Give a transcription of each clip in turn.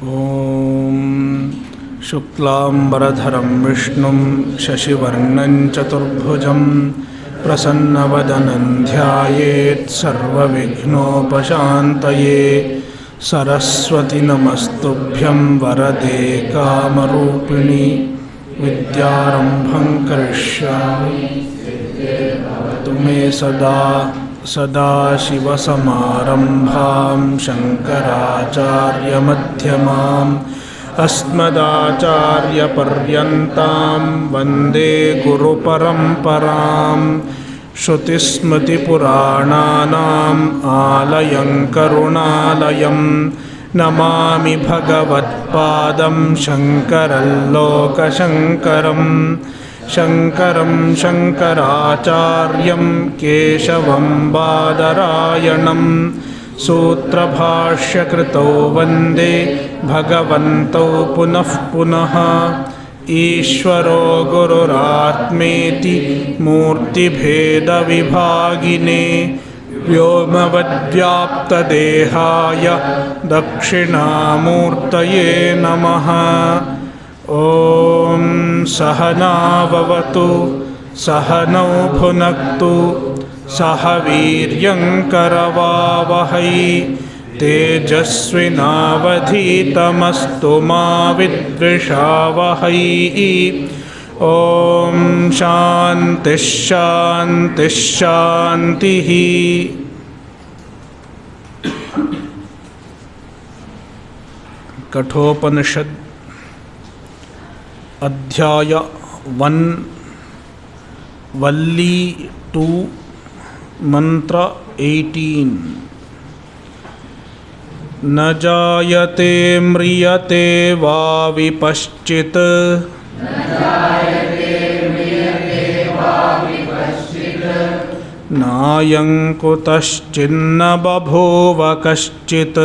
ॐ शुक्लाम्बरधरं विष्णुं शशिवर्णं चतुर्भुजं प्रसन्नवदनं ध्यायेत् सर्वविघ्नोपशान्तये। सरस्वती नमस्तुभ्यं वरदे कामरूपिणि विद्यारम्भं करिष्यामि भवतु मे सदा। सदाशिवसमारम्भां शङ्कराचार्यमध्यमाम् अस्मदाचार्यपर्यन्तां वन्दे गुरुपरम्पराम्। श्रुतिस्मृतिपुराणानाम् आलयं करुणालयं नमामि भगवत्पादं शङ्करं लोकशङ्करम्। शङ्करं शङ्कराचार्यं केशवं बादरायणं सूत्रभाष्यकृतौ वन्दे भगवन्तौ पुनः पुनः। ईश्वरो गुरुरात्मेति मूर्तिभेदविभागिने व्योमवद्व्याप्तदेहाय दक्षिणामूर्तये नमः। ॐ सहनाववतु सहनौ भुनक्तु सह वीर्यं करवावहै तेजस्विनावधीतमस्तु मा विद्विषावहै। ॐ शान्तिः शान्तिः शान्तिः। कठोपनिषद अध्याय 1 वल्ली 2 मंत्र 18। न जायते म्रियते वा विपश्चित् नायं कुतश्चिन्न बभूव कश्चित्।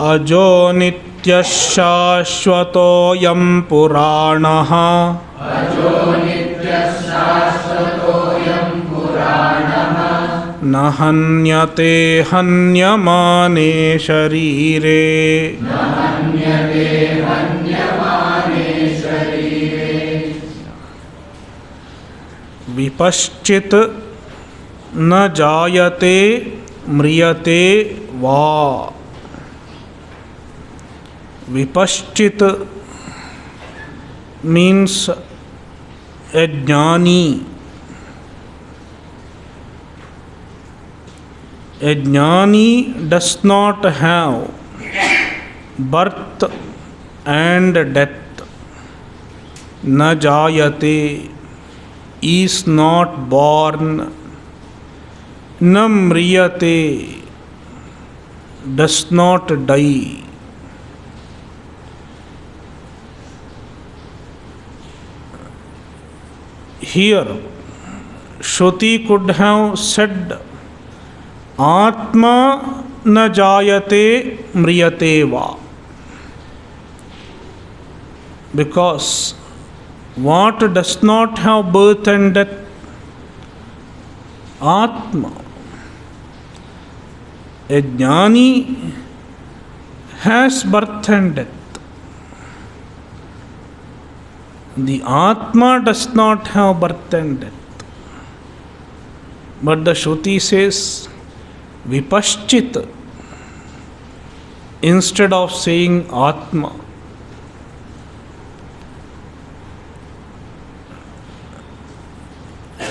अजो नित्यः शाश्वतोऽयं पुराणः न हन्यते हन्यमाने शरीरे। विपश्चित् न जायते म्रियते वा। विपश्चित means a jnani. A jnani does not have birth and death. Na jayate is not born. Na mriyate does not die. Here, Shruti could have said, Atma na jayate mriyate va. Because what does not have birth and death? Atma. A jnani has birth and death. The Atma does not have birth and death. But the Shruti says, Vipaschit, instead of saying Atma.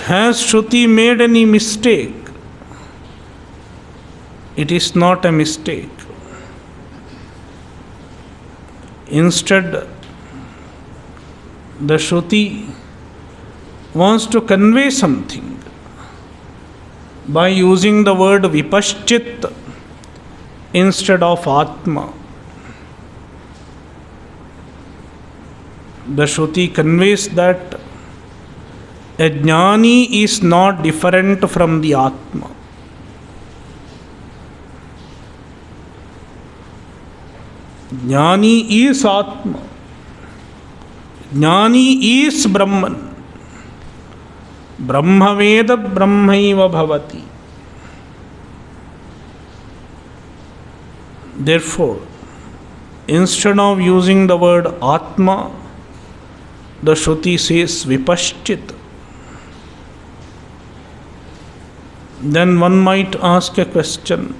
Has Shruti made any mistake? It is not a mistake. Instead, the Shruti wants to convey something by using the word Vipaschit instead of Atma. The Shruti conveys that a jnani is not different from the Atma. Jnani is Atma. Jnani is Brahman. Brahmaveda brahmaiva bhavati. Therefore, instead of using the word Atma, the Shruti says Vipaschit. Then one might ask a question,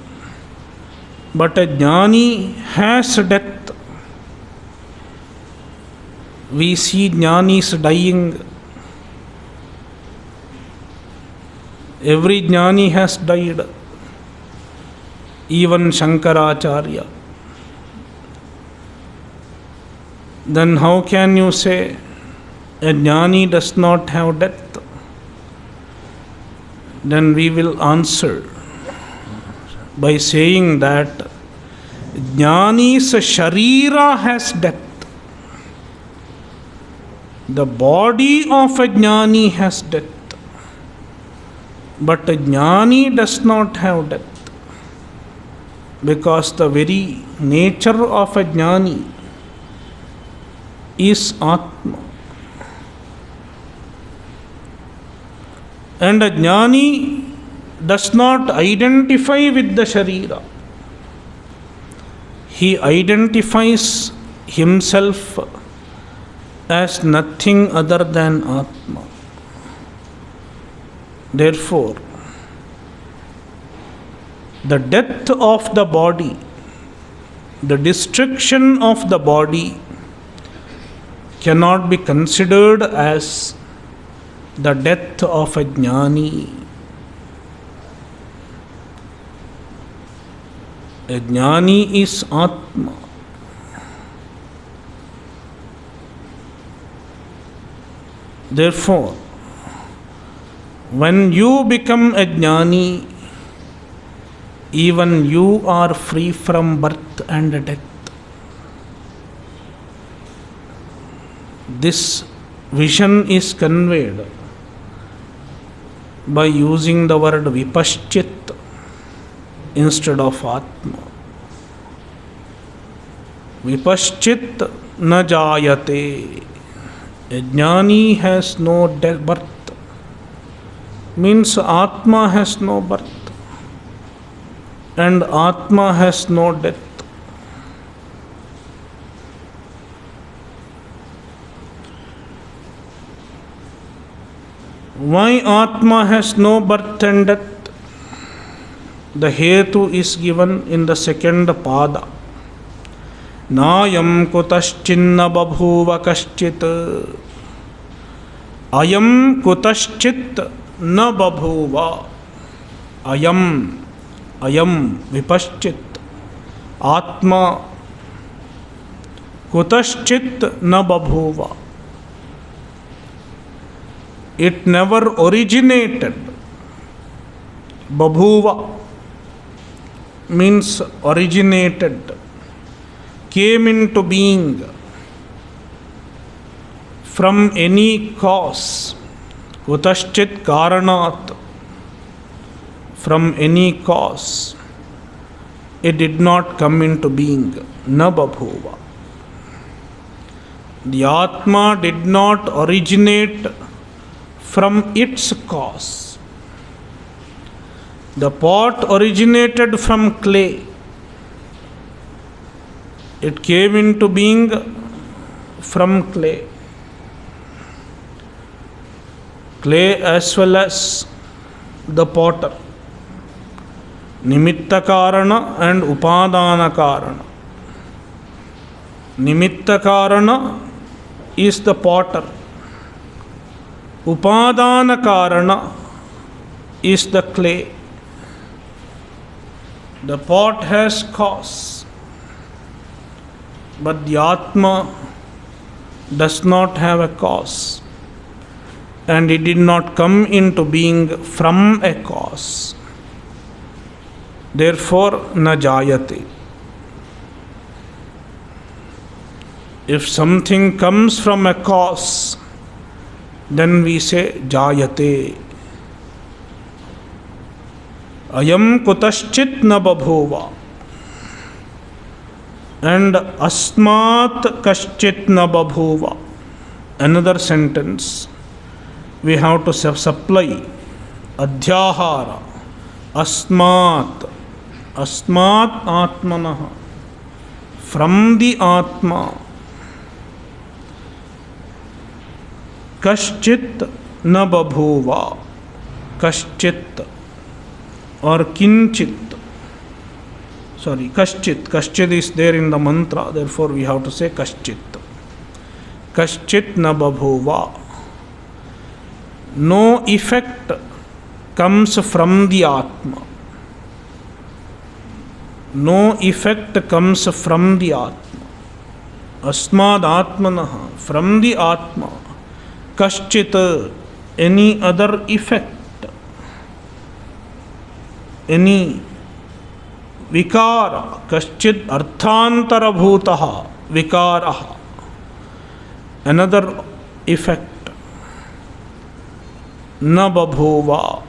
but a jnani has death. We see jnanis dying. Every jnani has died. Even Shankaracharya. Then how can you say a jnani does not have death? Then we will answer by saying that jnani's sharira has death. The body of a jnani has death. But a jnani does not have death. Because the very nature of a jnani is Atma. And a jnani does not identify with the sharira. He identifies himself as nothing other than Atma. Therefore, the death of the body, the destruction of the body cannot be considered as the death of a jnani. A jnani is Atma. Therefore, when you become a jnani, even you are free from birth and death. This vision is conveyed by using the word Vipaschit instead of Atma. Vipaschit na jayate. A jnani has no birth. Means Atma has no birth. And Atma has no death. Why Atma has no birth and death? The hetu is given in the second pada. Nayam kutaschinna babhuva kaschit. Ayam kutaschit na babhuva. Ayam vipaschit. Atma kutaschit na babhuva. It never originated. Babhuva means originated, came into being from any cause. Kutaschit karanat, from any cause. It did not come into being. Na babhuva. The Atma did not originate from its cause. The pot originated from clay. It came into being from clay. Clay as well as the potter. Nimitta karana and upadana karana. Nimitta karana is the potter. Upadana karana is the clay. The pot has cause, but the Atma does not have a cause, and it did not come into being from a cause. Therefore, na jayate. If something comes from a cause, then we say jayate. Ayam kutaschit na babhuva. And asmat kaschit na babhuva. Another sentence. We have to supply adhyahara. Asmat. Asmat atmanah. from the Atma, kaschit na babhuva, kaschit or kinchit. Sorry, kaschit. Kaschit is there in the mantra, therefore we have to say kaschit. Kaschit na babhuva. No effect comes from the Atma. No effect comes from the Atma. Asmad Atmanaha, from the Atma. Kaschit, any other effect, any vikara, kaschit arthantara bhutaha, vikaraha, another effect, na babhuva,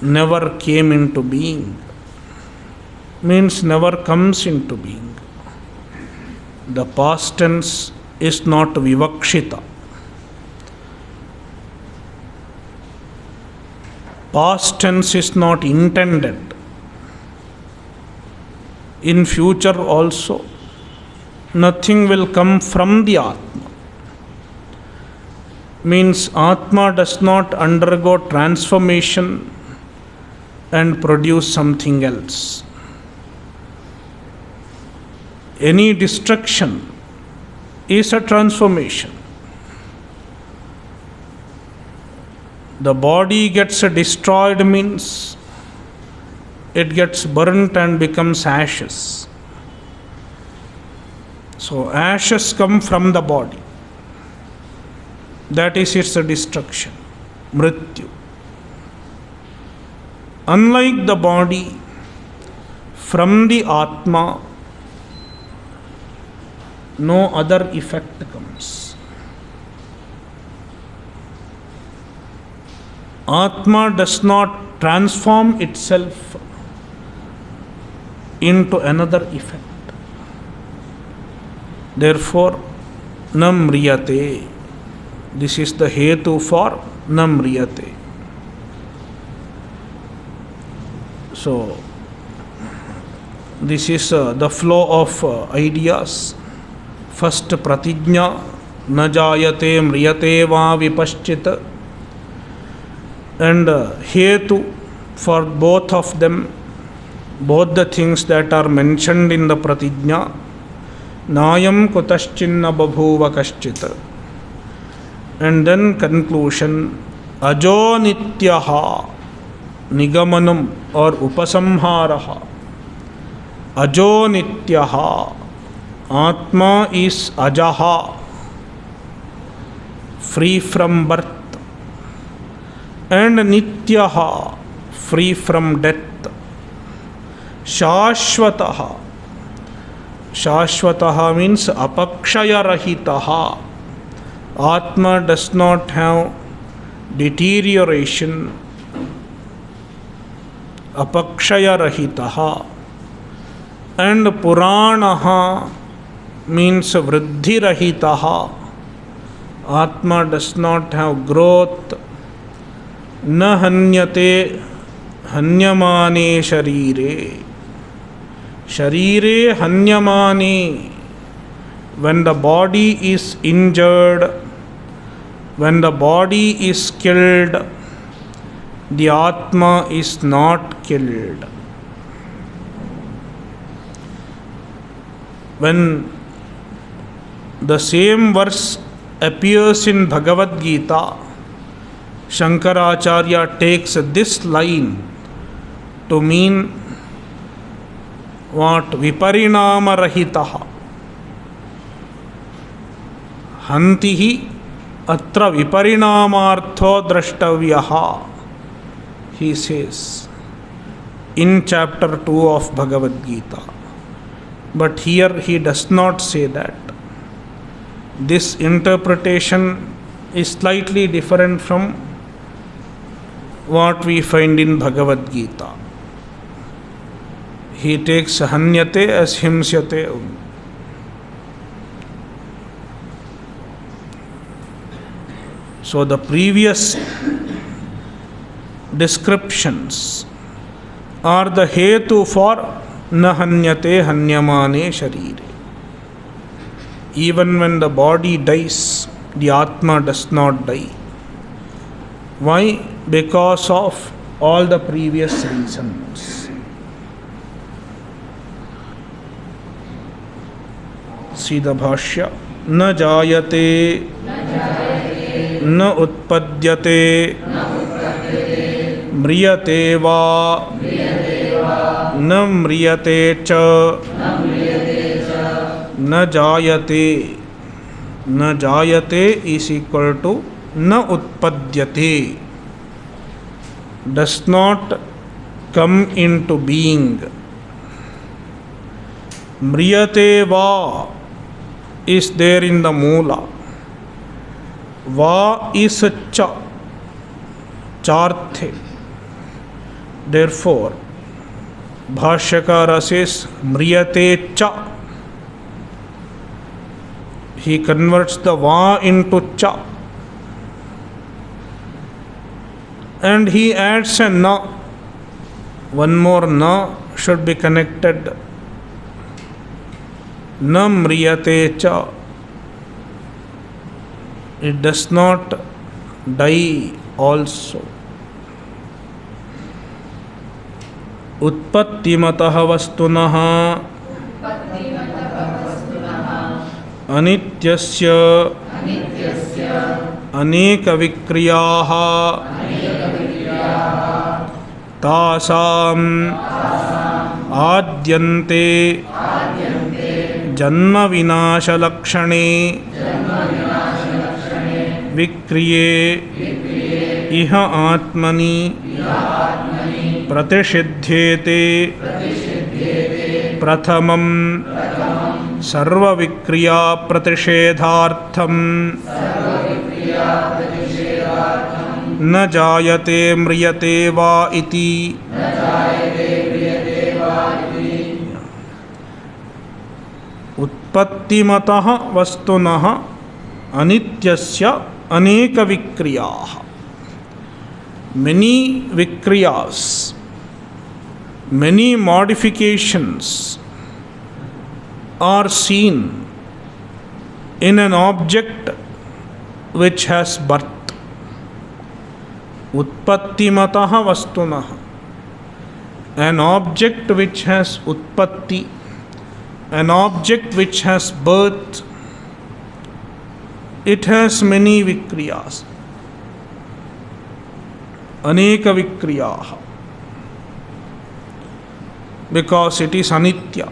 never came into being, means never comes into being. The past tense is not vivakshita. Past tense is not intended. In future also, nothing will come from the Atma. Means Atma does not undergo transformation and produce something else. Any destruction is a transformation. The body gets destroyed means it gets burnt and becomes ashes. So ashes come from the body. That is its destruction, mrityu. Unlike the body, from the Atma, no other effect comes. Atma does not transform itself into another effect. Therefore, namriyate. This is the hetu for namriyate. So, this is the flow of ideas. First pratijna, na jayate mriyate va vipaschita. And hetu for both of them, both the things that are mentioned in the pratijna, nayam kutaschinna babhuva kaschita. And then conclusion, ajo nityaha nigamanam or upasamharaha. Ajo nityaha, Atma is ajaha, free from birth, and nityaha, free from death. Shashvataha. Shashvataha means apakshaya rahitaha. Atma does not have deterioration. Apakshaya rahitaha. And puranaha means vriddhi rahitaha. Atma does not have growth. Na hanyate hanyamane sharire. Sharire hanyamane. When the body is injured, when the body is killed, the Atma is not killed. When the same verse appears in Bhagavad Gita, Shankaracharya takes this line to mean what? Viparinama rahitaha. Hantihi atra viparinamartho drashtavyaha. He says in chapter 2 of Bhagavad Gita. But here he does not say that. This interpretation is slightly different from what we find in Bhagavad Gita. He takes hanyate as himsyate. So the previous descriptions are the hetu for na hanyate hanyamane sharire. Even when the body dies, the Atma does not die. Why? Because of all the previous reasons. See the Bhāshya. Na jayate, na utpadyate, mriyate va, na mriyate cha, na jayate. Na jayate is equal to na utpadyate. Does not come into being. Mriyate va is there in the Moola. Va is cha, charthe. Therefore, Bhāshyakara says mriyate cha. He converts the va into cha. And he adds a na. One more na should be connected. Na mriyate cha. It does not die also. Utpattimatah vastunah anityasya aneka vikriyaha tasam adyante janma vinasha lakshane vikriye iha atmani pratishiddhyete prathamam sarva vikriya pratishedhartham na jayate mriyate va iti. Utpattimatah vastunah anityasya aneka vikriyaha. Many vikriyas, many modifications are seen in an object which has birth. Utpattimatah vastunah. An object which has utpatti, an object which has birth, it has many vikriyas. Aneka vikriyaha. Because it is anitya.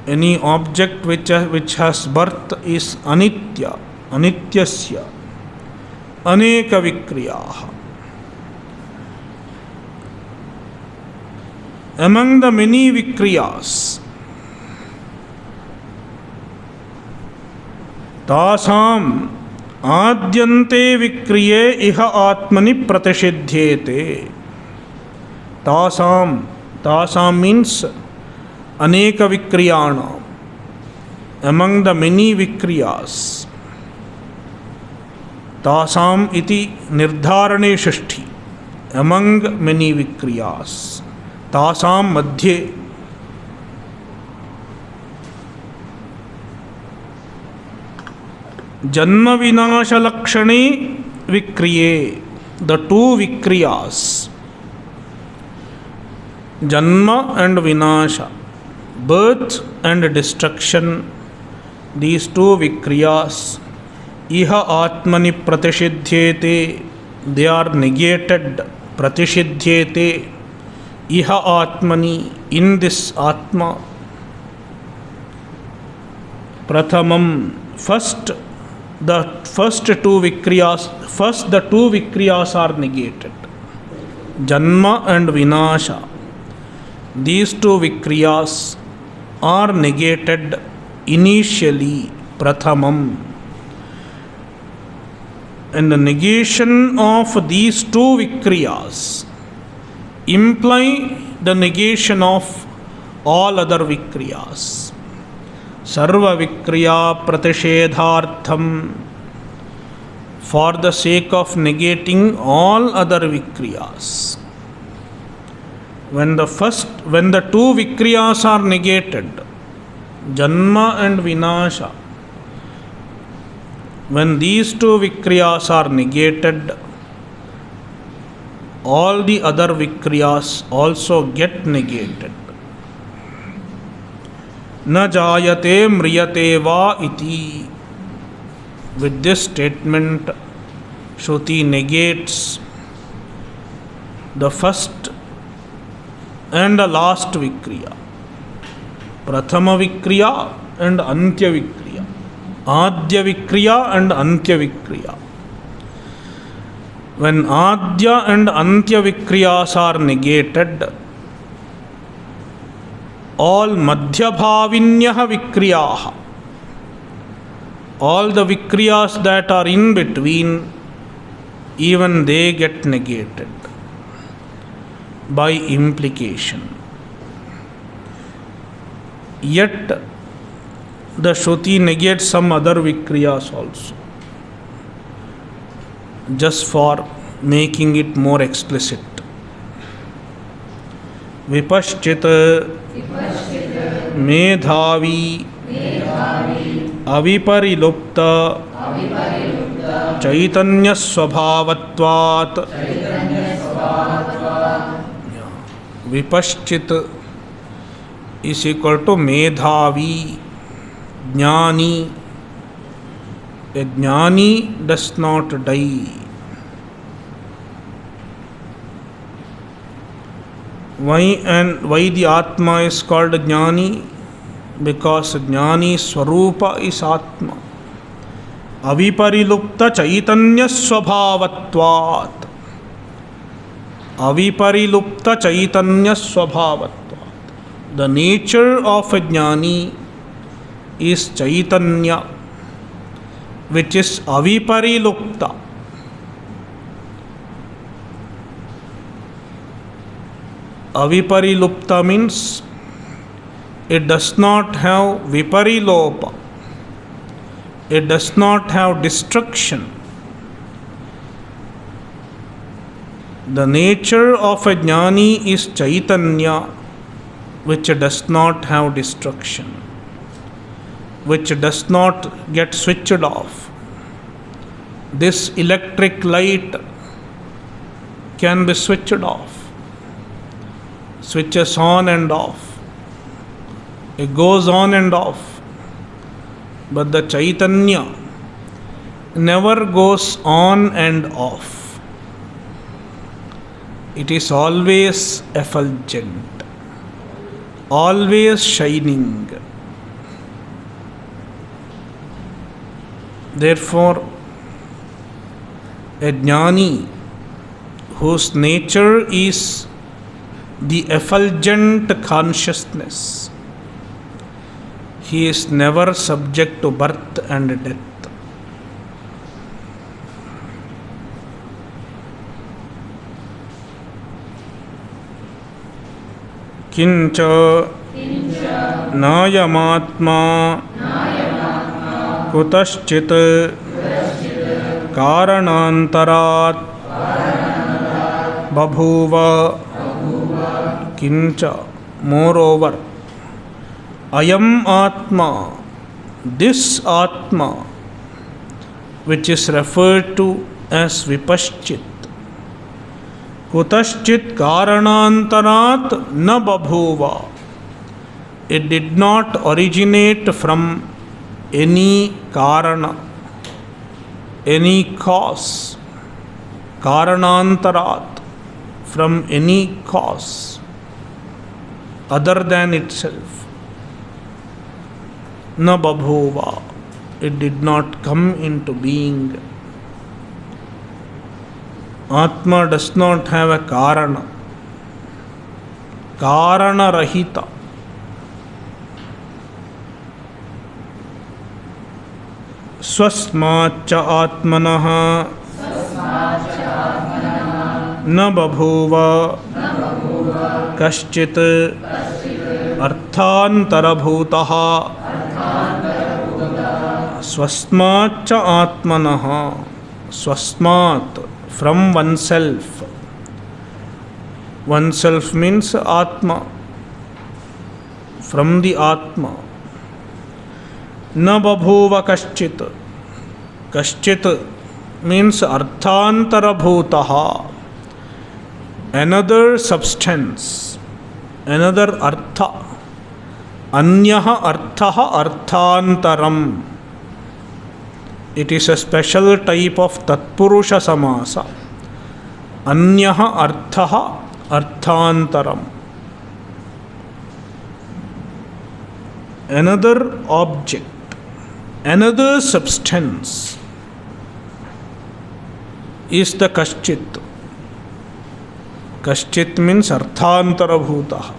Any object which has birth is anitya. Anityasya aneka vikriyaha. Among the many vikriyas, tasam adyante vikriye iha atmani pratishiddhyete. Tasam means aneka vikriyana. Among the many vikriyas, tasam iti nirdharane shashti. Among many vikriyas, tasam madhye janma vinasha lakshane vikriye. The two vikriyas, janma and vinasha, birth and destruction, these two vikriyas, iha atmani pratishiddhyete, they are negated. Pratishiddhyete iha atmani, in this atma. Prathamam, the two vikriyas are negated. Janma and vinasha, these two vikriyas are negated initially. Prathamam. And the negation of these two vikriyas imply the negation of all other vikriyas. Sarva vikriya pratishedhartham, for the sake of negating all other vikriyas. When the two vikriyas are negated, Janma and Vinasha, when these two vikriyas are negated, all the other vikriyas also get negated. Na jayate mriyate va iti. With this statement, Shruti negates the first and the last vikriya. Prathama vikriya and antya vikriya. Adya vikriya and antya vikriya. When Adya and Antya vikriyas are negated, all Madhyabhavinyah vikriyaha, all the vikriyas that are in between, even they get negated by implication. Yet, the Shruti negates some other vikriyas also, just for making it more explicit. Vipaschit medhavi aviparilupta chaitanya swabhavatvat. Vipaschit is equal to medhavi, jnani. A jnani does not die. Why the Atma is called jnani? Because jnani swarupa is Atma. Aviparilupta chaitanya swabhavatvat. Aviparilupta chaitanya swabhavatvat. The nature of a jnani is chaitanya, which is aviparilupta. Aviparilupta means it does not have viparilopa. It does not have destruction. The nature of a jnani is chaitanya, which does not have destruction, which does not get switched off. This electric light can be switched off, switches on and off. It goes on and off. But the Chaitanya never goes on and off. It is always effulgent, always shining. Therefore, a jnani whose nature is the effulgent consciousness, he is never subject to birth and death. Kincha nayamatma kutaschit karanantarat babhuva. Kincha, moreover, ayam atma, this atma, which is referred to as vipaschit, kutaschit karanantarat na babhuva. It did not originate from any karana, any cause, karanantarat, from any cause other than itself. Na babhuva, it did not come into being. Atma does not have a karana, karana rahita. Swasmacha atmanaha na babhuva kaschit arthantarabhutaha. Swasmacha atmanaha, swasmat, from oneself, Oneself means Atma, from the Atma. Na babhuva kaschit. Kaschit means arthantara bhutaha, another substance, another artha. Anyaha arthaha arthantaram. It is a special type of tatpurusha samasa. Anyaha arthaha arthantaram. Another object, another substance is the kaschit. Kaschit means arthantara bhutaha.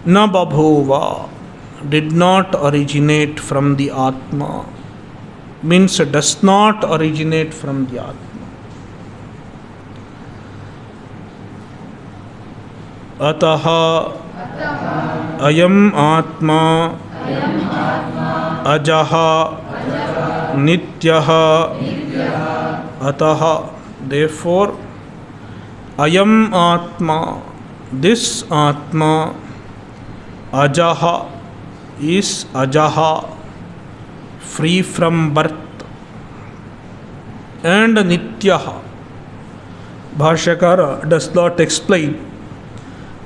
Na babhuva, did not originate from the Atma, means does not originate from the Atma. Ataha ayam Atma ajaha nityaha. Ataha, therefore, ayam Atma, this Atma, ajaha is ajaha, free from birth, and nityaha. Bhāshyakara does not explain.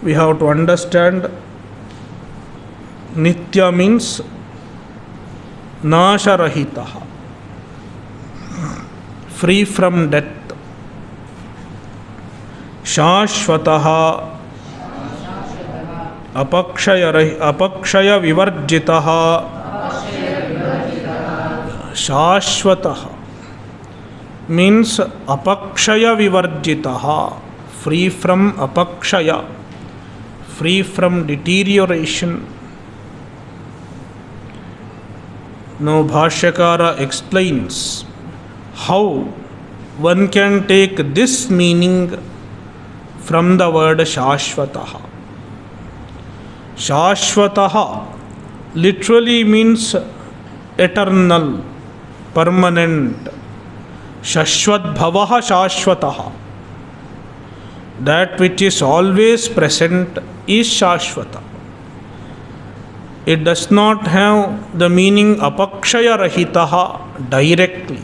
We have to understand nitya means nasharahitaha, free from death. Shashvataha apakshaya vivarjitaha. Shashvataha means apakshaya vivarjitaha, free from apakshaya, free from deterioration. Now Bhāshyakara explains how one can take this meaning from the word Shashvataha. Shashvataha literally means eternal, permanent. Shashvat bhavaha shashvataha. That which is always present is Shashvata. It does not have the meaning apakshaya rahitaha directly.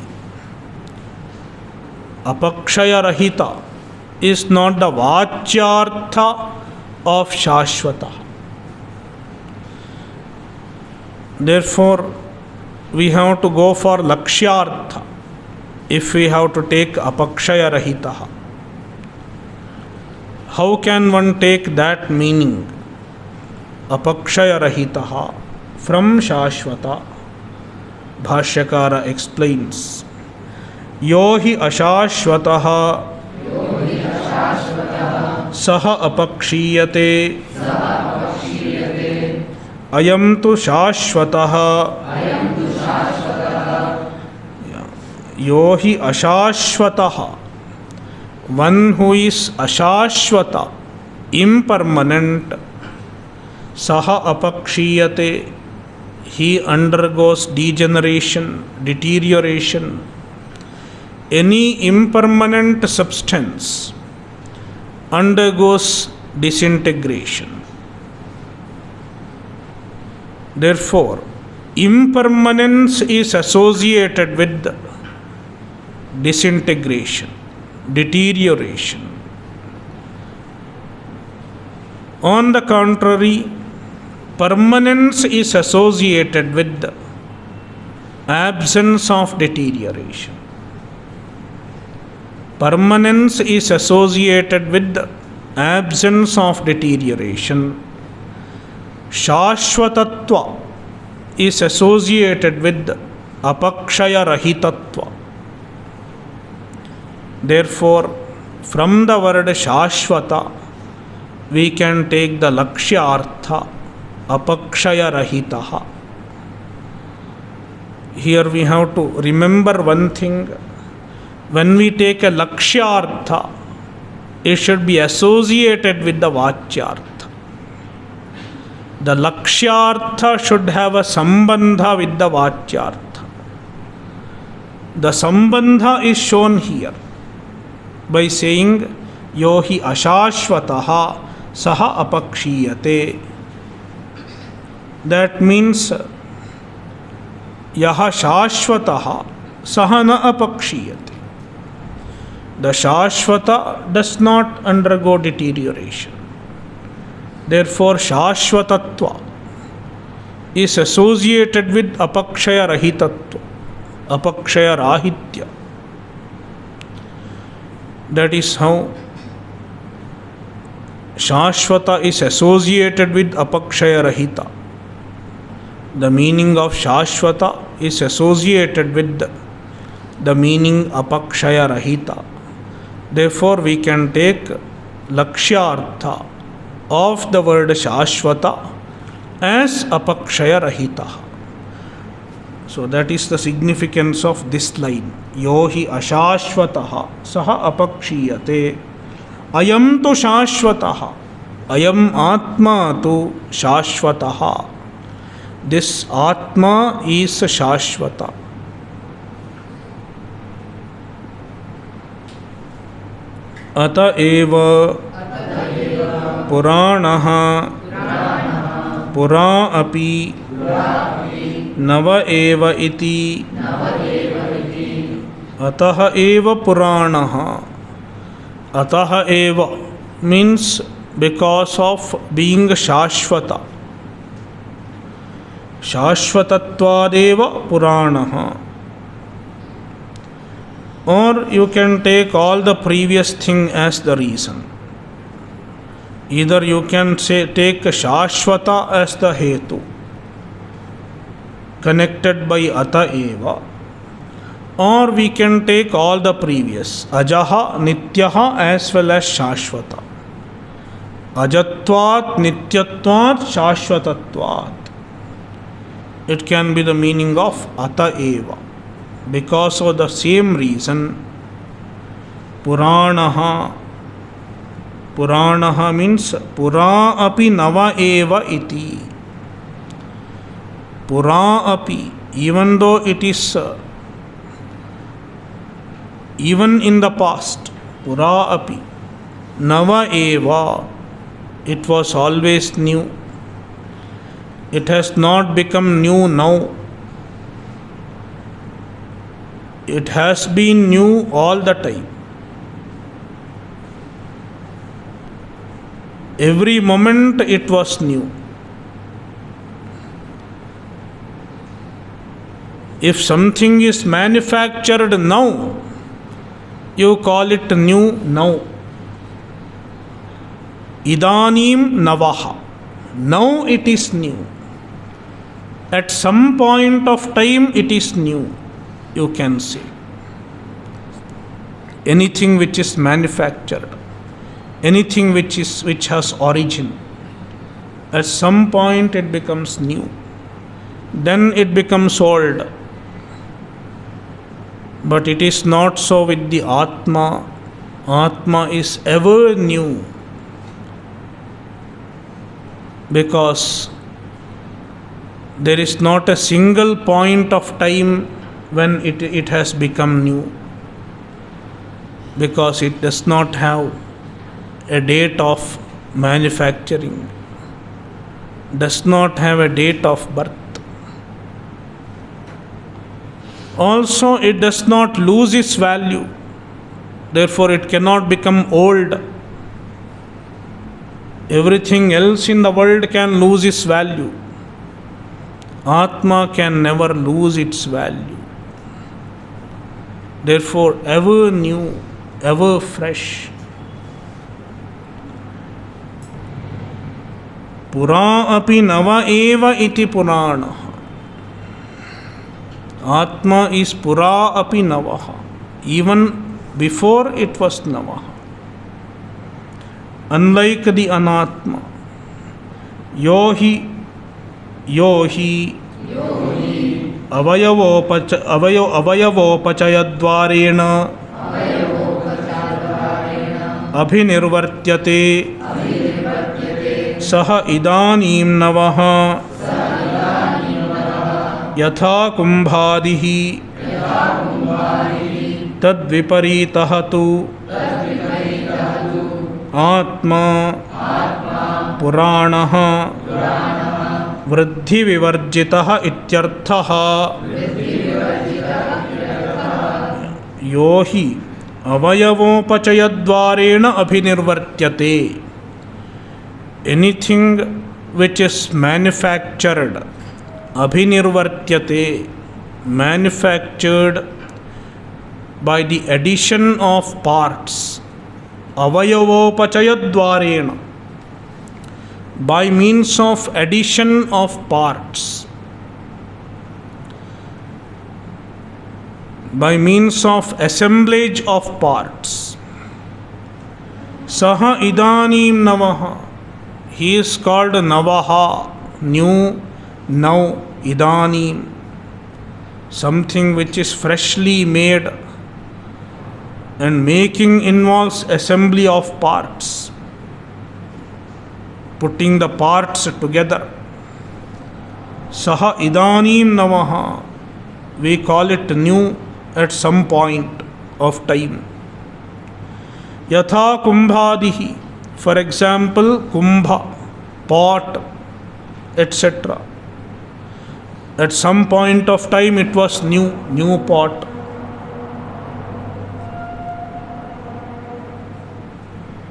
Apakshaya rahita is not the vachyartha of Shashvata. Therefore, we have to go for lakshyartha if we have to take apakshaya rahitaha. How can one take that meaning, apakshaya rahitaha, from Shashvata? Bhāshyakara explains, yohi ashashvataha saha apakshiyate ayam tu shashvataha. Yohi ashashvataha, one who is ashashvata, impermanent, saha apakshiyate, he undergoes degeneration, deterioration. Any impermanent substance undergoes disintegration. Therefore, impermanence is associated with disintegration, deterioration. On the contrary, permanence is associated with the absence of deterioration. Permanence is associated with the absence of deterioration. Shashvatatva is associated with apakshaya rahitatva. Therefore, from the word Shashvata, we can take the lakshya artha, apakshaya rahitaha. Here we have to remember one thing. When we take a lakshya artha, it should be associated with the vachyartha. The lakshya artha should have a sambandha with the vachyartha. The sambandha is shown here by saying यो हि अशाश्वतः सः अपक्षीयते. That means यः शाश्वतः सः न अपक्षीयते. The Shashvata does not undergo deterioration. Therefore, Shashvatatva is associated with Apakshaya Rahitatva, Apakshaya Rahitya. That is how Shashvata is associated with Apakshaya Rahita. The meaning of Shashvata is associated with the meaning Apakshaya Rahita. Therefore, we can take Lakshyartha of the word Shashvata as Apakshaya Rahita. So that is the significance of this line. Yo hi ashashvataha saha apakshiyate. Ayam tu shashvataha. Ayam atma tu shashvataha. This Atma is Shashvata. Ata eva Puranaha Pura api Nava eva iti. Ataha eva Puranaha. Ataha eva means because of being Shashvata. Shashvatattvadeva Puranaha. Or you can take all the previous thing as the reason. Either you can say take Shashvata as the Hetu, connected by Ata eva, or we can take all the previous Ajaha, Nityaha as well as Shashvata. Ajatvat, Nityatvat, Shashvatatvat. It can be the meaning of Ata eva. Because of the same reason, Puranaha. Puranaha means Pura api Nava eva iti. Pura api, even though it is even in the past, Pura api Nava eva, it was always new. It has not become new now. It has been new all the time. Every moment it was new. If something is manufactured now, you call it new now. Idanim navaha. Now it is new. At some point of time it is new. You can say anything which is manufactured, anything which has origin, at some point it becomes new, then it becomes old. But it is not so with the Atma. Atma is ever new, because there is not a single point of time when it has become new, because it does not have a date of manufacturing, does not have a date of birth. Also, it does not lose its value, therefore it cannot become old. Everything else in the world can lose its value. Atma can never lose its value. Therefore, ever new, ever fresh. Pura api Nava eva iti Purana. Atma is Pura api Navaha. Even before it was Navaha. Unlike the Anatma, Yohi avayavopachayadvarena abhinirvartyate saha idanim navaha yatha kumbhadihi tad viparitah tu आत्मा पुराणः वृद्धिविवर्जितः इत्यर्थः। यो हि अवयवोपचयद्वारेण अभिनिर्वर्त्यते। Anything which is manufactured, abhinirvartyate, manufactured by the addition of parts, avayavopachayadvarena, by means of addition of parts, by means of assemblage of parts. Saha idanim navaha, he is called navaha, new, now, idanim, something which is freshly made, and making involves assembly of parts, putting the parts together. Saha idanim navaha, we call it new at some point of time. Yatha kumbhadihi, for example, kumbha, pot, etc. At some point of time it was new pot.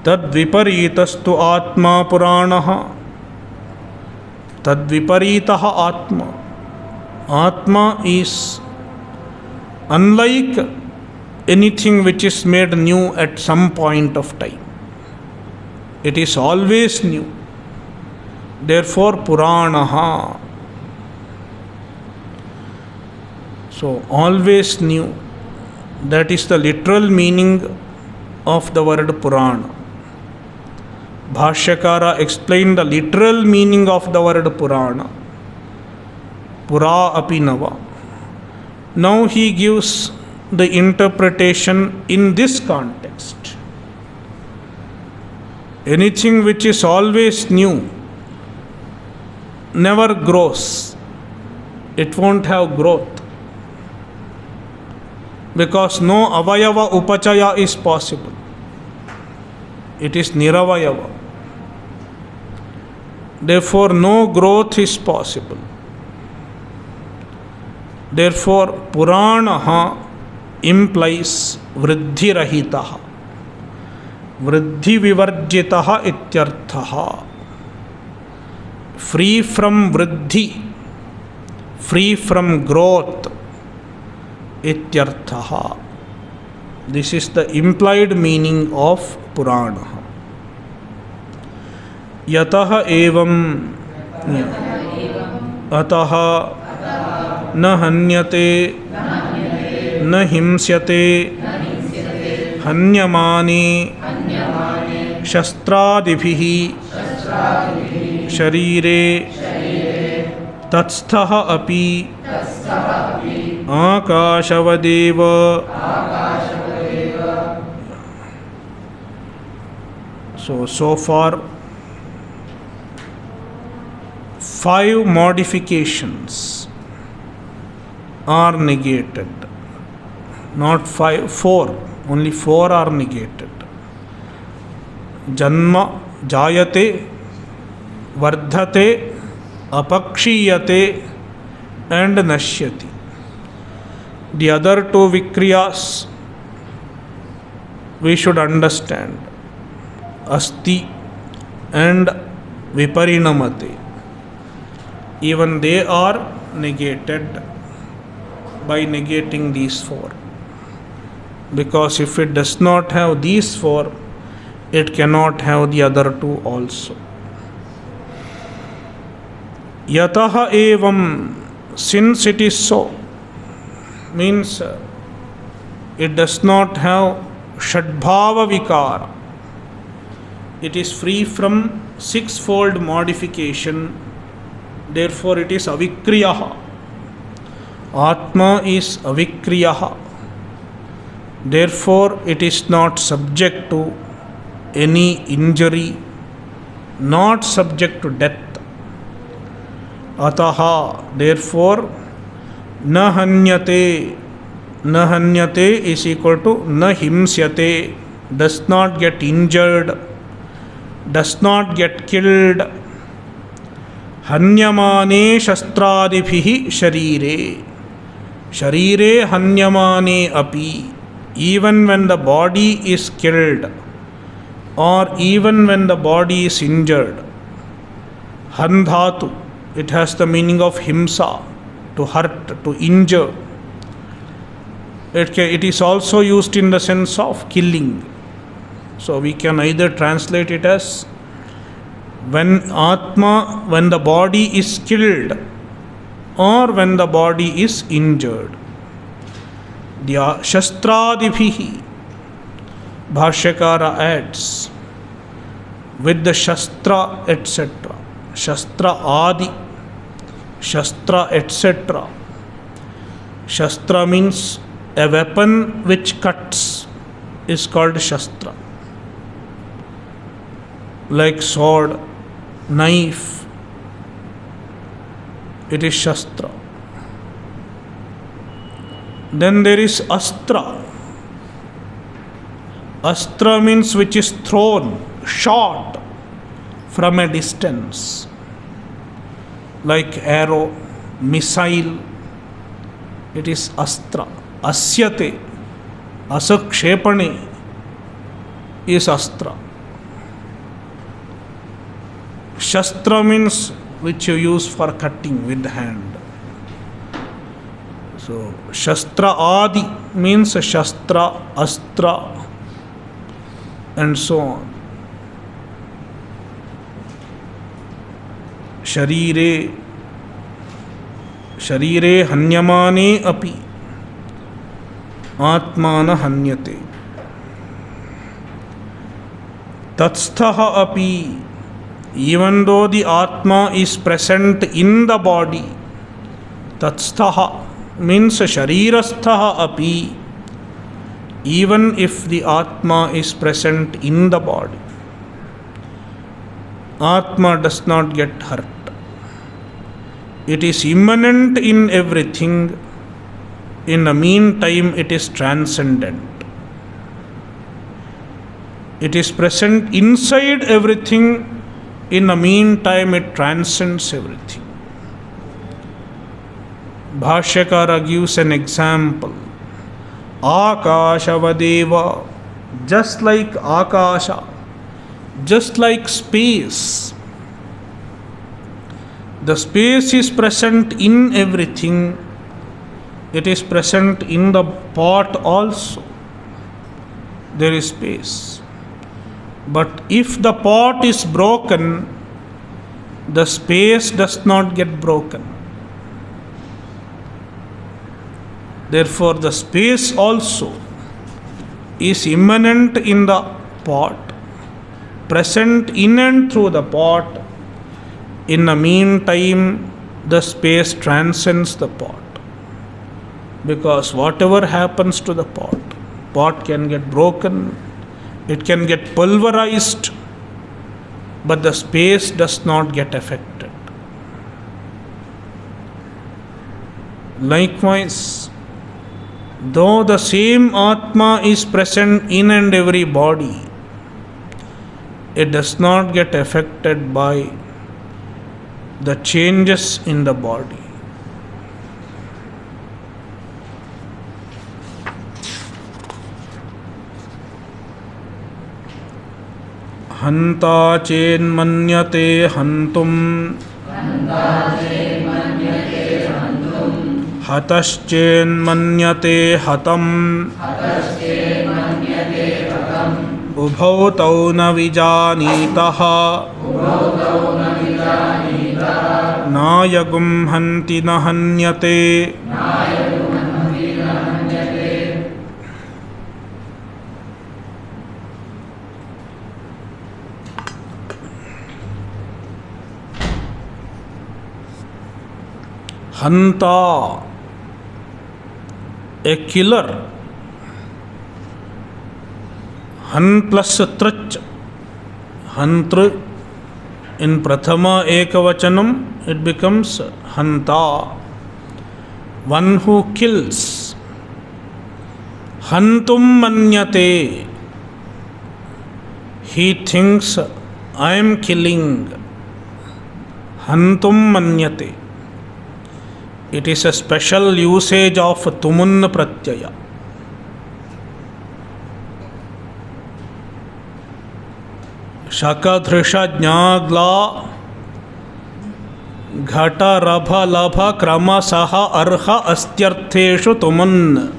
Tad viparitastu atma puranaha, tad viparitaha atma. Atma is unlike anything which is made new at some point of time. It is always new. Therefore, Puranaha. So, always new. That is the literal meaning of the word Purana. Bhāshyakara explained the literal meaning of the word Purana. Pura api nava. Now he gives the interpretation in this context. Anything which is always new never grows. It won't have growth. Because no avayava upachaya is possible. It is niravayava. Therefore, no growth is possible. Therefore, Puranaha implies vriddhirahitaha, vriddhivivarjitaha ityarthaha. Free from vriddhi, free from growth, ityarthaha. This is the implied meaning of Puranaha. Yataha evam ataha न हन्यते न हिंस्यते हन्यमाने शस्त्रादिभिः शरीरे तत्स्थः अपि आकाशवदेव. So far 5 modifications are negated. Not 5, 4. Only 4 are negated. Janma, jayate, vardhate, apakshiyate, and nashyati. The other 2 vikriyas we should understand. Asti and viparinamate. Even they are negated by negating these 4. Because if it does not have these 4, it cannot have the other 2 also. Yataha evam, since it is so, means it does not have Shadbhava Vikara. It is free from 6-fold modification, therefore it is avikriyaha. Atma is avikriyaha. Therefore it is not subject to any injury, not subject to death. Ataha, therefore, na hanyate. Na hanyate is equal to na himsyate, does not get injured, does not get killed. Hanyamane shastradibihi sharire. Sharire hanyamane api. Even when the body is killed, or even when the body is injured. Handhatu, it has the meaning of himsa, to hurt, to injure. It is also used in the sense of killing. So we can either translate it as when the body is killed, or when the body is injured. The shastradibihi, Bhāshyakara adds, with the shastra, etc. Shastra adi, shastra, etc. Shastra means a weapon which cuts is called shastra. Like sword, knife, it is shastra. Then there is astra. Astra means which is thrown, shot from a distance. Like arrow, missile, it is astra. Asyate, asakshepane is astra. Shastra means which you use for cutting with the hand. So, shastra adi means shastra, astra, and so on. Sharire hanyamane api atmana hanyate. Tatsthaha api, even though the atma is present in the body. Tatsthaha means sharirasthaha api, even if the atma is present in the body. Atma does not get hurt. It is immanent in everything. In the meantime, it is transcendent. It is present inside everything. In the meantime, it transcends everything. Bhāshyakara gives an example. Akashavadeva, just like Akasha, just like space. The space is present in everything. It is present in the pot also. There is space. But if the pot is broken, the space does not get broken. Therefore, the space also is immanent in the pot, present in and through the pot. In the meantime, the space transcends the pot. Because whatever happens to the pot can get broken, it can get pulverized, but the space does not get affected. Likewise, though the same Atma is present in and every body, it does not get affected by the changes in the body. Hanta chenmanyate hantum, hataschenmanyate hatam, ubhau tau na vijanitaha, nayagum hanti na hanyate. Hanta, a killer. Han plus trach, hantr. In prathama ekavachanam, it becomes hanta, one who kills. Hantum manyate, he thinks I am killing. Hantum manyate. It is a special usage of tumun pratyaya. Shakadhrisha jnagla ghata rabha labha krama saha arha astyartheshu tumun.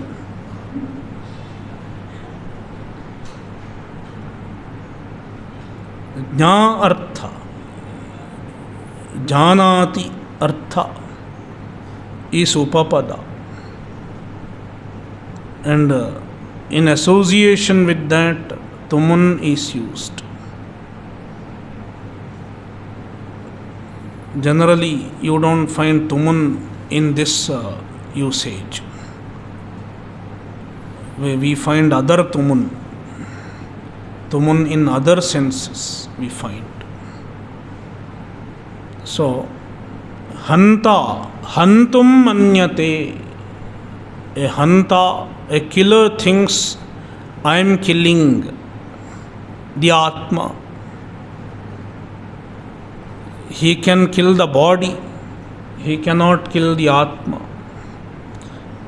Jna artha, janati artha is upapada, and in association with that tumun is used. Generally you don't find tumun in this usage. We find other tumun in other senses we find. So hanta, hantum manyate. A hanta, a killer thinks I am killing the Atma. He can kill the body, he cannot kill the Atma.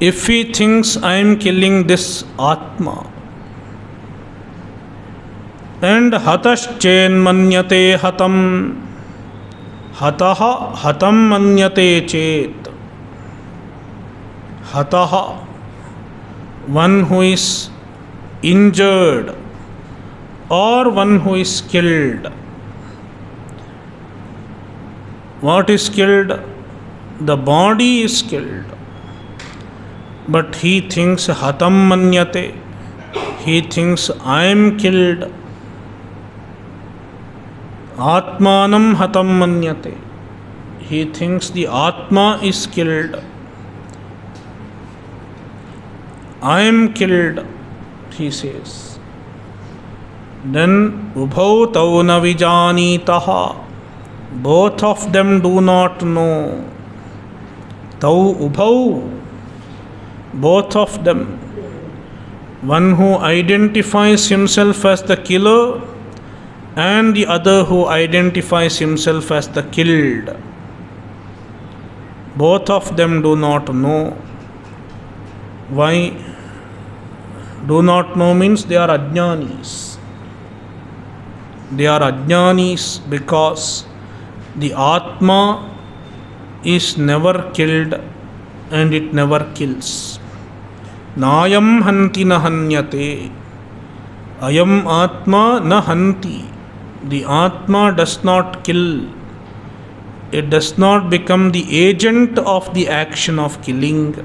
If he thinks I am killing this Atma, and hataschen manyate hatam, hataha hatam manyate chet. Hataha, one who is injured or one who is killed. What is killed? The body is killed. But he thinks hatam manyate. He thinks I am killed. Atmanam hatam manyate. He thinks the Atma is killed. I am killed, he says. Then ubhau tau na vijanitaha. Both of them do not know. Tau ubhau. Both of them. One who identifies himself as the killer and the other who identifies himself as the killed. Both of them do not know. Why? Do not know means they are ajnanis. They are ajnanis because the Atma is never killed and it never kills. Nayam hanti na hanyate. Ayam Atma na hanti. The Atma does not kill. It does not become the agent of the action of killing.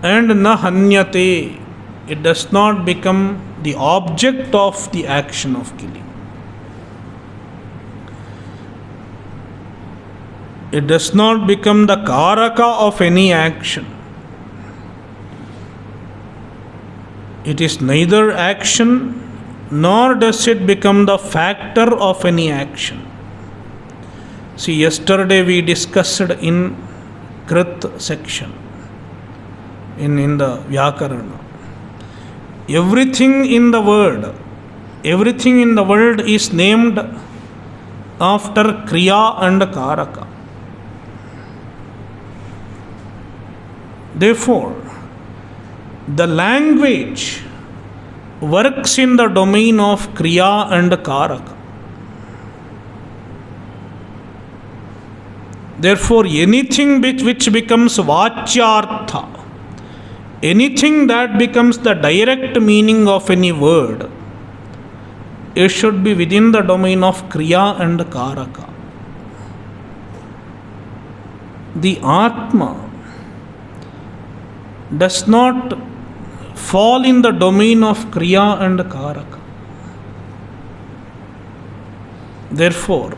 And na hanyate. It does not become the object of the action of killing. It does not become the karaka of any action. It is neither action nor does it become the factor of any action. See, yesterday we discussed in Krit section, in the Vyakarana. Everything in the world is named after Kriya and Karaka. Therefore, the language works in the domain of Kriya and Karaka. Therefore, anything which becomes Vachyartha, anything that becomes the direct meaning of any word, it should be within the domain of Kriya and Karaka. The Atma does not fall in the domain of Kriya and Karaka. Therefore,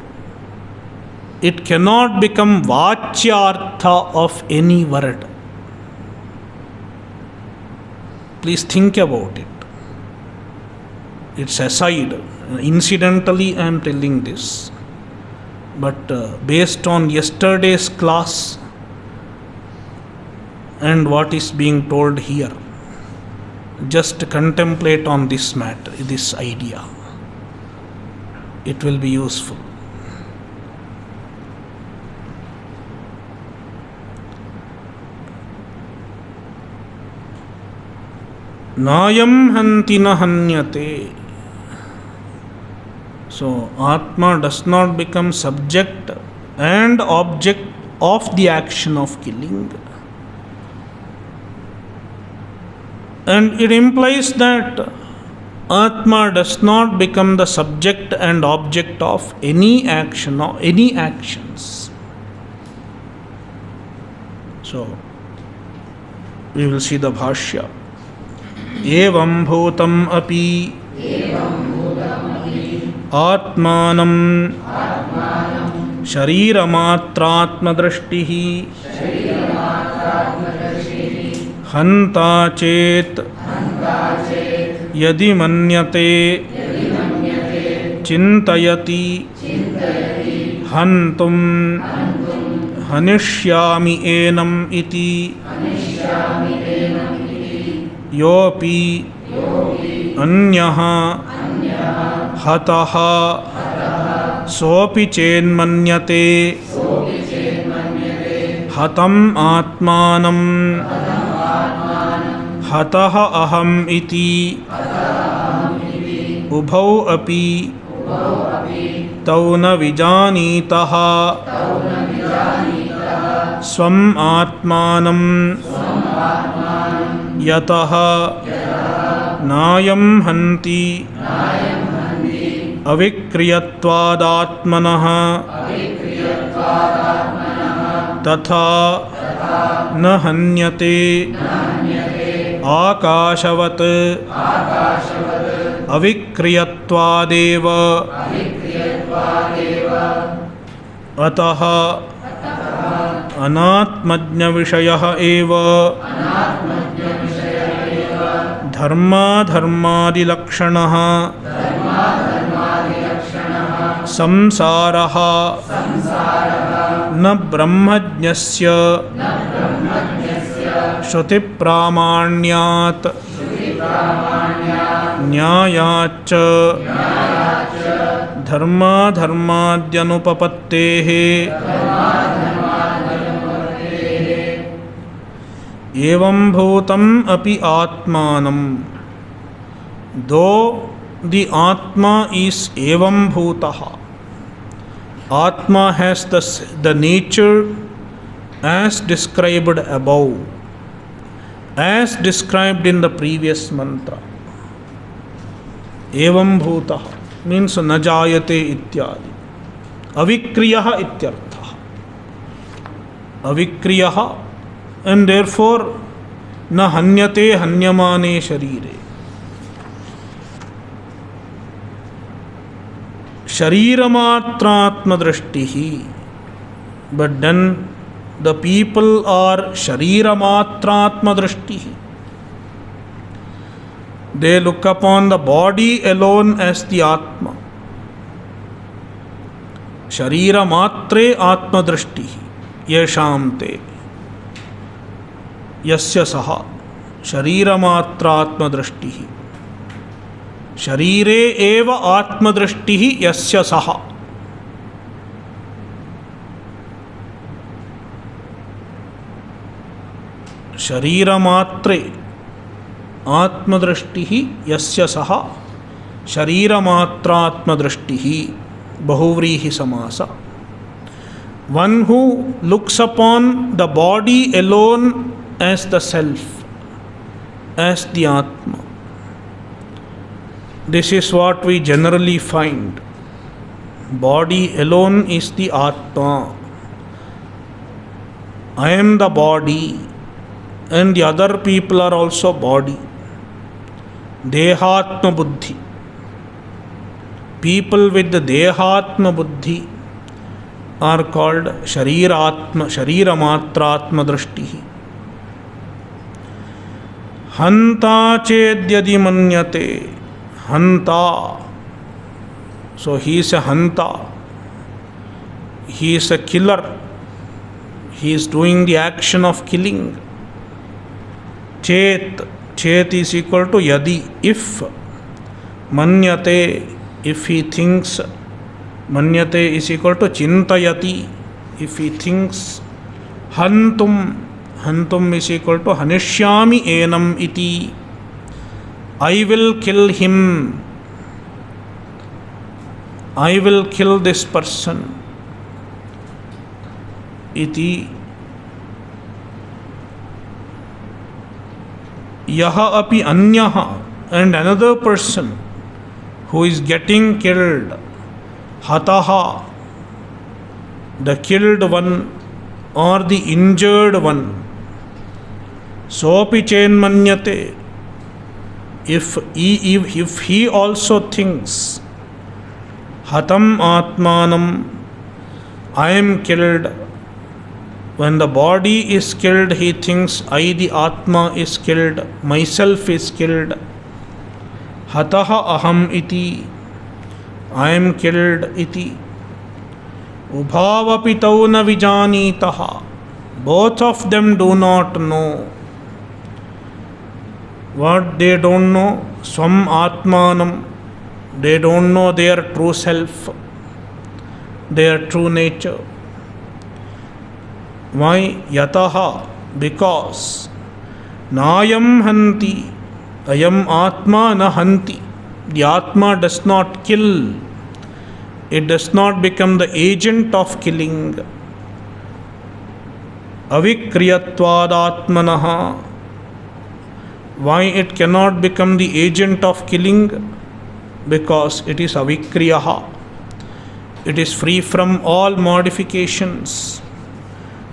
it cannot become Vachyartha of any word. Please think about it. It's aside. Incidentally, I am telling this. But based on yesterday's class and what is being told here, just contemplate on this matter, this idea. it will be useful. Nayam hanti na hanyate. So, Atma does not become subject and object of the action of killing. And it implies that Atma does not become the subject and object of any action or any actions. So, we will see the Bhāshya. Evam bhutam api Atmanam Shariramaatratma drashtihi Hanta chet Yadi manyate Chintayati Hantum Hanishyami enam iti Yopi Anyaha Hataha Sopi chenmanyate Hatam Atmanam Hataha aham iti Ubhau api Tauna vijanitaha Swam Atmanam Yataha Nayam hanti Avikriyatvadatmanaha Tatha Na hanyate Akashavat Avikriyatvadeva Ataha Anatmajna vishayah eva Dharma dharmadi lakshanaha Samsaraha Na brahmajnasya Shruti pramanyat Nyayacha Dharma dharmadyanupapattehe Evam bhutam api atmanam. Though the Atma is evam bhutaha, Atma has the nature as described above, as described in the previous mantra. Evam bhutaha means najayate ityadi. Avikriyaha ityartha. Avikriyaha, and therefore na hanyate hanyamane sharire. Shariramaatratma drashtihi. But then the people are shariramaatratma drashtihi. They look upon the body alone as the Atma. Shariramaatre atma drashtihi. Yeshamte. Yasya saha shariramaatratma drashtihi. Sharire eva atma drashtihi yasya saha. Shariramatre atma drashtihi yasya saha shariramaatratma drashtihi. Bahuvrihi samasa. One who looks upon the body alone as the self, as the Atma. This is what we generally find. Body alone is the Atma. I am the body, and the other people are also body. Dehatma buddhi. People with the Dehatma buddhi are called Shariramaatratma drashtihi. Hanta chedyadi manyate. Hanta. So he is a Hanta. He is a killer. He is doing the action of killing. Chet. Chet is equal to yadi. If. Manyate. If he thinks Manyate is equal to chintayati. If he thinks hantum is equal to hanishyami enam iti. I will kill him. I will kill this person. Iti. Yaha api anyaha, and another person who is getting killed. Hataha, the killed one or the injured one. Sopi chenmanyate, if he also thinks, hatam atmanam, I am killed. When the body is killed, he thinks, I, the Atma, is killed, myself is killed. Hataha aham iti, I am killed iti. Ubhavapi tau na vijanitaha, both of them do not know. What they don't know? Swam atmanam, they don't know their true self, their true nature. Why? Yataha, because nayam hanti, ayam atma na hanti. The Atma does not kill. It does not become the agent of killing. Avikriyatvad atmanaha. Why it cannot become the agent of killing? Because it is avikriyaha. It is free from all modifications.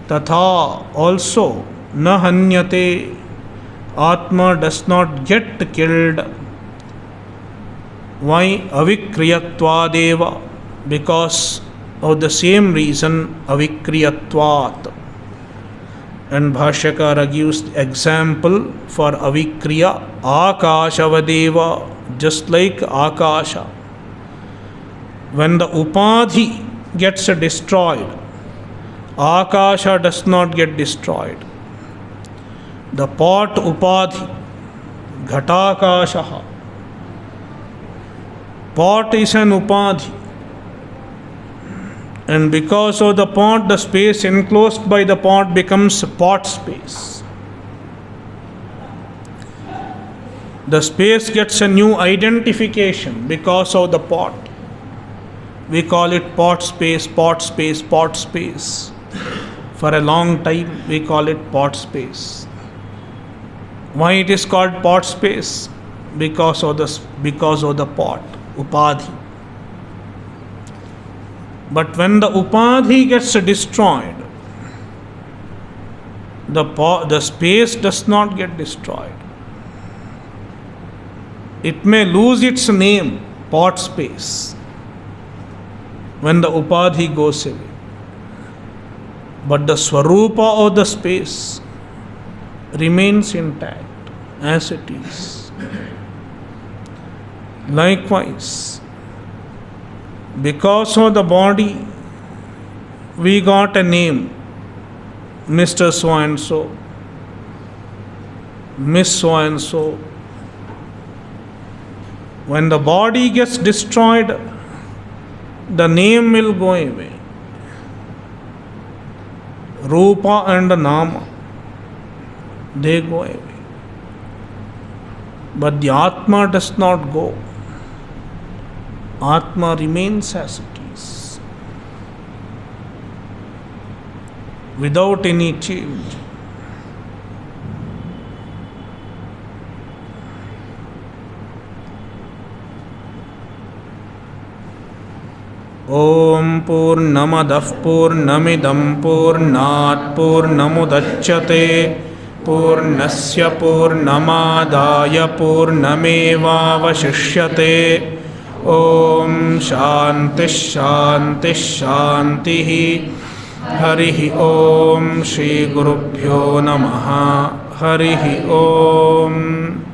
Tatha, also, na hanyate. Atma does not get killed. Why? Avikriyatvadeva. Because of the same reason, avikriyatvat. And Bhāshyakara gives example for avikriya, akashavadeva, just like akasha. When the upadhi gets destroyed, akasha does not get destroyed. The pot upadhi, ghatakashaha. Pot is an upadhi. And because of the pot, the space enclosed by the pot becomes pot space. The space gets a new identification because of the pot. We call it pot space, pot space, pot space. For a long time, we call it pot space. Why it is called pot space? Because of the pot, upadhi. But when the upadhi gets destroyed, the space does not get destroyed. It may lose its name, pot space, when the upadhi goes away. But the swarupa of the space remains intact as it is. Likewise, because of the body, we got a name, Mr. So and so, Miss so and so. When the body gets destroyed, the name will go away. Rupa and Nama, they go away. But the Atma does not go. Atma remains as it is, without any change. Om Purnamadah Purnamidam Purnat Purnamudachyate Purnasya Purnamadaya Purnamevavashishyate. Om Shanti Shanti Shanti. Harihi Om Shri Gurubhyo Namaha. Harihi Om.